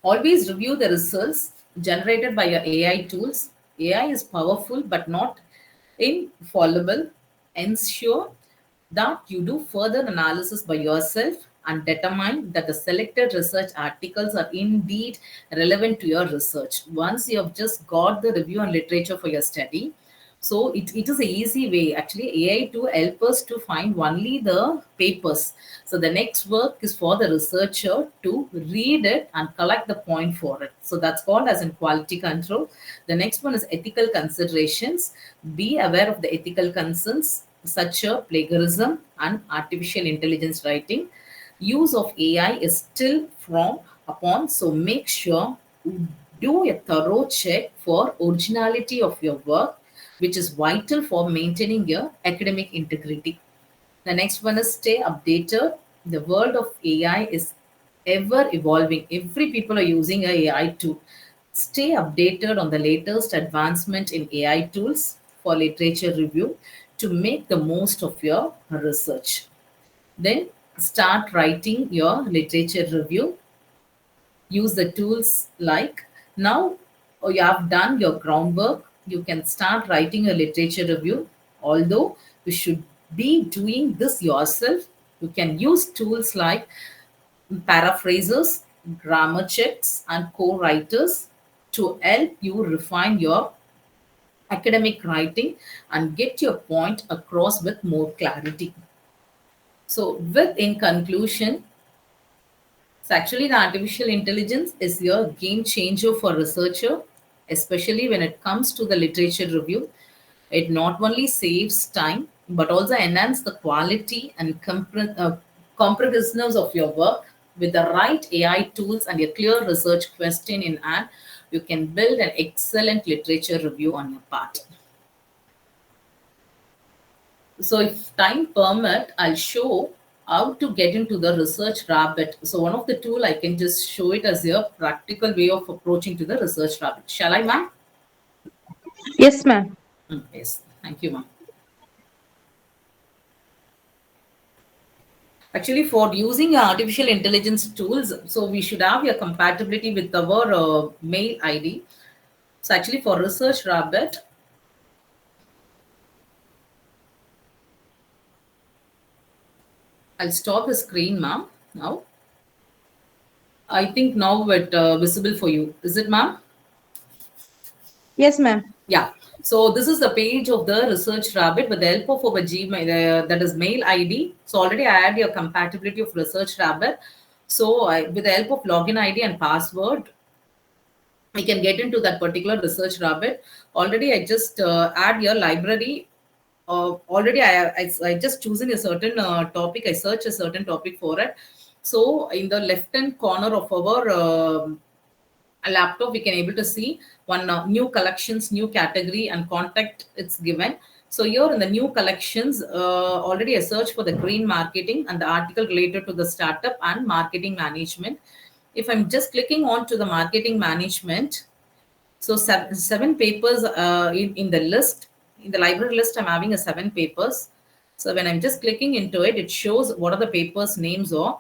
always review the results generated by your AI tools. AI is powerful but not infallible. Ensure that you do further analysis by yourself and determine that the selected research articles are indeed relevant to your research. Once you have just got the review and literature for your study, so it is an easy way. Actually, AI to help us to find only the papers. So the next work is for the researcher to read it and collect the point for it. So that's called as in quality control. The next one is ethical considerations. Be aware of the ethical concerns such as plagiarism and artificial intelligence writing. Use of AI is still frowned upon, so make sure you do a thorough check for originality of your work, which is vital for maintaining your academic integrity. The next one is stay updated. The world of AI is ever evolving. Every people are using a AI tool. Stay updated on the latest advancement in AI tools for literature review to make the most of your research. Then start writing your literature review. Use the tools like now you have done your groundwork, you can start writing a literature review. Although you should be doing this yourself, you can use tools like paraphrases, grammar checks, and co-writers to help you refine your academic writing, and get your point across with more clarity. So, with in conclusion, so actually, the artificial intelligence is a game changer for researcher, especially when it comes to the literature review. It not only saves time but also enhance the quality and comprehensiveness of your work. With the right AI tools and a clear research question in hand, you can build an excellent literature review on your part. So if time permit, I'll show how to get into the research rabbit. So one of the tool I can just show it as a practical way of approaching to the research rabbit. Shall I, ma'am? Yes, ma'am. Yes. Thank you, ma'am. Actually, for using artificial intelligence tools, so we should have a compatibility with our mail ID. So actually, for research rabbit, I'll stop the screen, ma'am. Now, I think now it visible for you. Is it, ma'am? Yes, ma'am. Yeah. So this is the page of the research rabbit with the help of our Gmail, that is mail ID. So already I had your compatibility of research rabbit. So with the help of login ID and password, I can get into that particular research rabbit. Already I just add your library. Already I just choosing a certain topic. I search a certain topic for it. So in the left hand corner of our a laptop, we can able to see one new collections, new category, and contact it's given. So here in the new collections, already I search for the green marketing and the article related to the startup and marketing management. If I'm just clicking on to the marketing management, so seven papers in the list, in the library list, I'm having a seven papers. So when I'm just clicking into it, it shows what are the papers names are.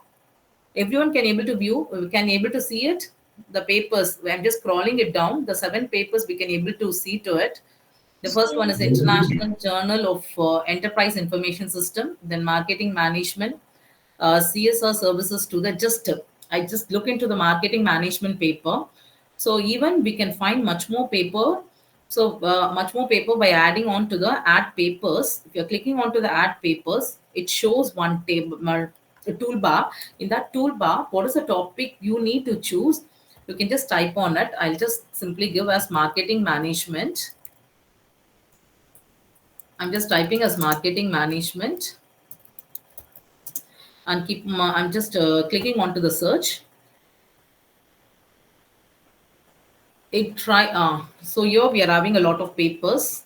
Everyone can able to view, can able to see it. The papers, I'm just scrolling it down. The seven papers we can able to see to it. The first one is International Journal of Enterprise Information System, then Marketing Management, CSR services to the just. I just look into the marketing management paper. So even we can find much more paper. So much more paper by adding on to the add papers. If you're clicking on to the add papers, it shows one table, a toolbar. In that toolbar, what is the topic you need to choose? You can just type on it. I'll just simply give as marketing management. I'm just typing as marketing management and I'm just clicking onto the search. It try so here we are having a lot of papers.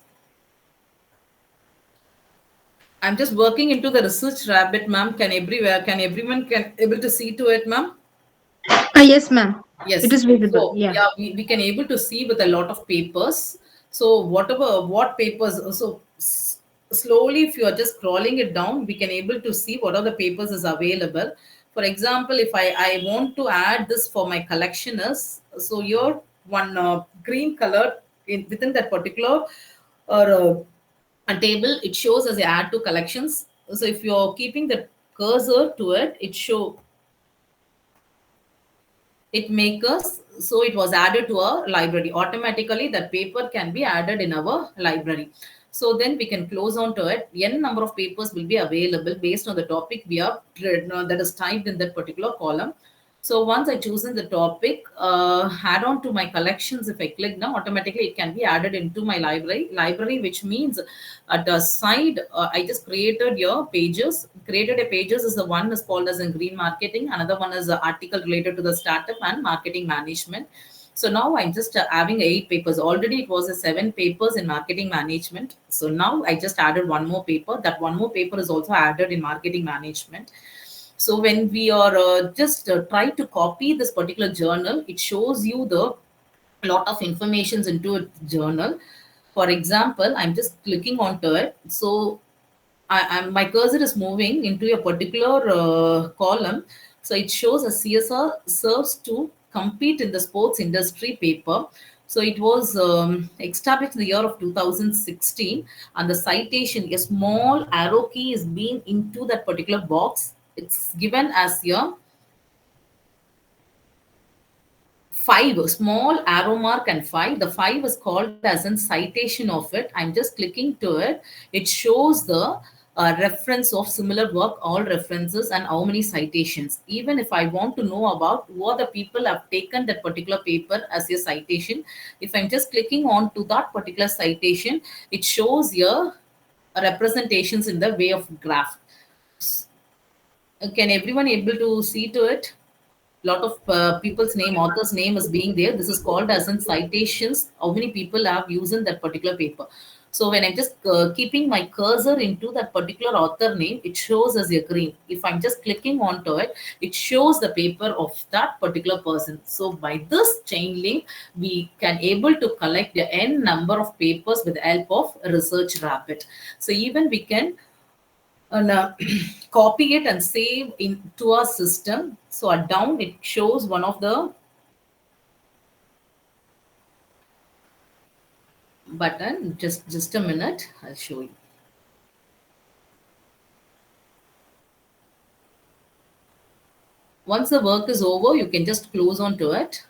I'm just working into the research rabbit, ma'am. Can everyone can able to see to it, ma'am? Yes, ma'am. It Yes. is visible. So Yeah. yeah, we can able to see with a lot of papers. So whatever what papers, so slowly if you are just scrolling it down, we can able to see what are the papers is available. For example, if I want to add this for my collection is, so your one green color in within that particular or a table, it shows as a add to collections. So if you're keeping the cursor to it, it show it makes us, so it was added to our library automatically. That paper can be added in our library. So then we can close on to it. N number of papers will be available based on the topic we have that is typed in that particular column. So once I chosen the topic, add on to my collections. If I click now, automatically it can be added into my library, which means at the side, I just created your pages. Created a pages is the one is called as in green marketing. Another one is an article related to the startup and marketing management. So now I'm just having eight papers. Already it was a seven papers in marketing management. So now I just added one more paper. That one more paper is also added in marketing management. So when we are just try to copy this particular journal, it shows you the lot of informations into a journal. For example, I'm just clicking onto it. So my cursor is moving into a particular column. So it shows a CSR serves to compete in the sports industry paper. So it was established in the year of 2016, and the citation, a small arrow key is being into that particular box. It's given as your five, small arrow mark and five. The five is called as in citation of it. I'm just clicking to it. It shows the reference of similar work, all references, and how many citations. Even if I want to know about what the people have taken that particular paper as a citation, if I'm just clicking on to that particular citation, it shows here representations in the way of graph. Can everyone able to see to it? Lot of people's name, author's name is being there. This is called as in citations, how many people have used in that particular paper. So when I'm just keeping my cursor into that particular author name, it shows as a green. If I'm just clicking onto it, it shows the paper of that particular person. So by this chain link, we can able to collect the n number of papers with the help of research rabbit. So even we can and copy it and save into our system. So down it shows one of the button. Just a minute, I'll show you. Once the work is over, you can just close on to it.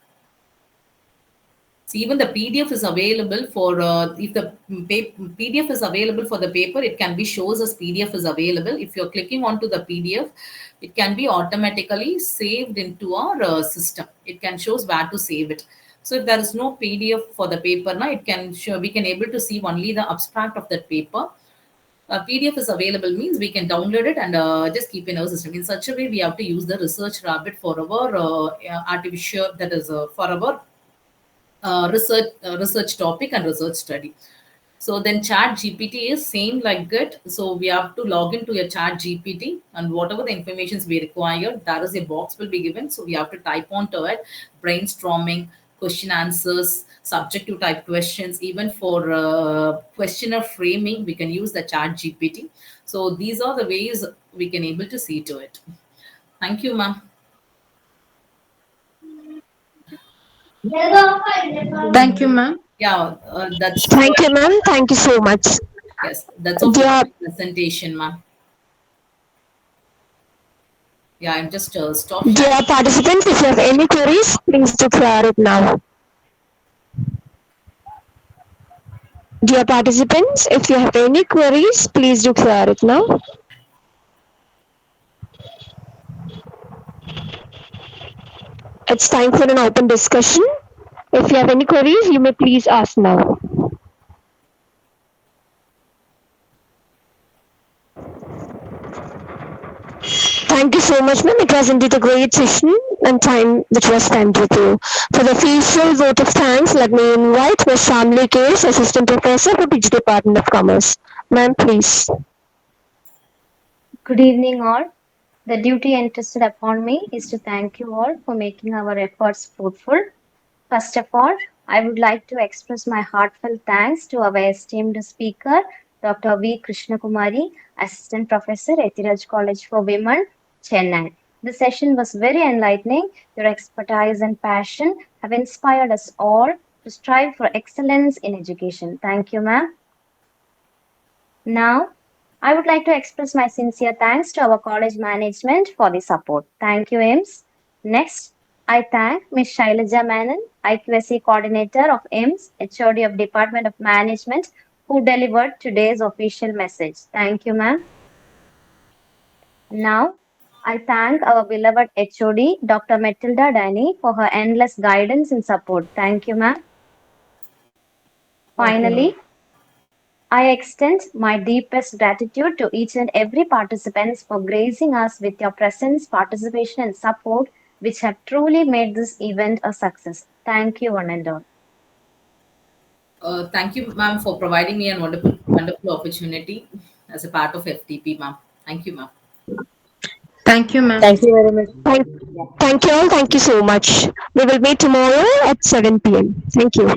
So even the PDF is available for if the PDF is available for the paper, it can be shows as PDF is available. If you're clicking onto the PDF, it can be automatically saved into our system. It can shows where to save it. So if there is no PDF for the paper, now it can show, we can able to see only the abstract of that paper. PDF is available means we can download it and just keep in our system. In such a way, we have to use the research rabbit for our artificial, that is for our research topic and research study. So then chat GPT is same like that. So we have to log into a chat GPT and whatever the informations we require, that is a box will be given. So we have to type onto it, brainstorming, question answers, subjective type questions, even for questionnaire framing, we can use the chat GPT. So these are the ways we can able to see to it. Thank you, ma'am. Thank you, ma'am. Yeah, that's Thank you, ma'am. Thank you so much. yes, that's all for Dear, the presentation, ma'am. Yeah, I'm just stop sharing. dear participants, if you have any queries, please do clear it now. Dear participants, if you have any queries, please do clear it now. It's time for an open discussion. If you have any queries, you may please ask now. Thank you so much, ma'am. It was indeed a great session and time which was spent with you. For the official vote of thanks, let me invite Ms. Shamli Case, Assistant Professor for PG Department of Commerce. Ma'am, please. Good evening, all. The duty entrusted upon me is to thank you all for making our efforts fruitful. First of all, I would like to express my heartfelt thanks to our esteemed speaker, Dr. V. Krishnakumari, Assistant Professor at Tiraj College for Women, Chennai. The session was very enlightening. Your expertise and passion have inspired us all to strive for excellence in education. Thank you, ma'am. Now, I would like to express my sincere thanks to our college management for the support. Thank you, AIMS. Next, I thank Ms. Shailaja Menon, IQAC Coordinator of AIMS, HOD of Department of Management, who delivered today's official message. Thank you, ma'am. Now, I thank our beloved HOD, Dr. Matilda Danny, for her endless guidance and support. Thank you, ma'am. Finally, I extend my deepest gratitude to each and every participant for gracing us with your presence, participation, and support, which have truly made this event a success. Thank you, one and all. Thank you, ma'am, for providing me a wonderful opportunity as a part of FDP, ma'am. Thank you, ma'am. Thank you, ma'am. Thank you very much. Thank you all. Thank you so much. We will meet tomorrow at 7 p.m. Thank you.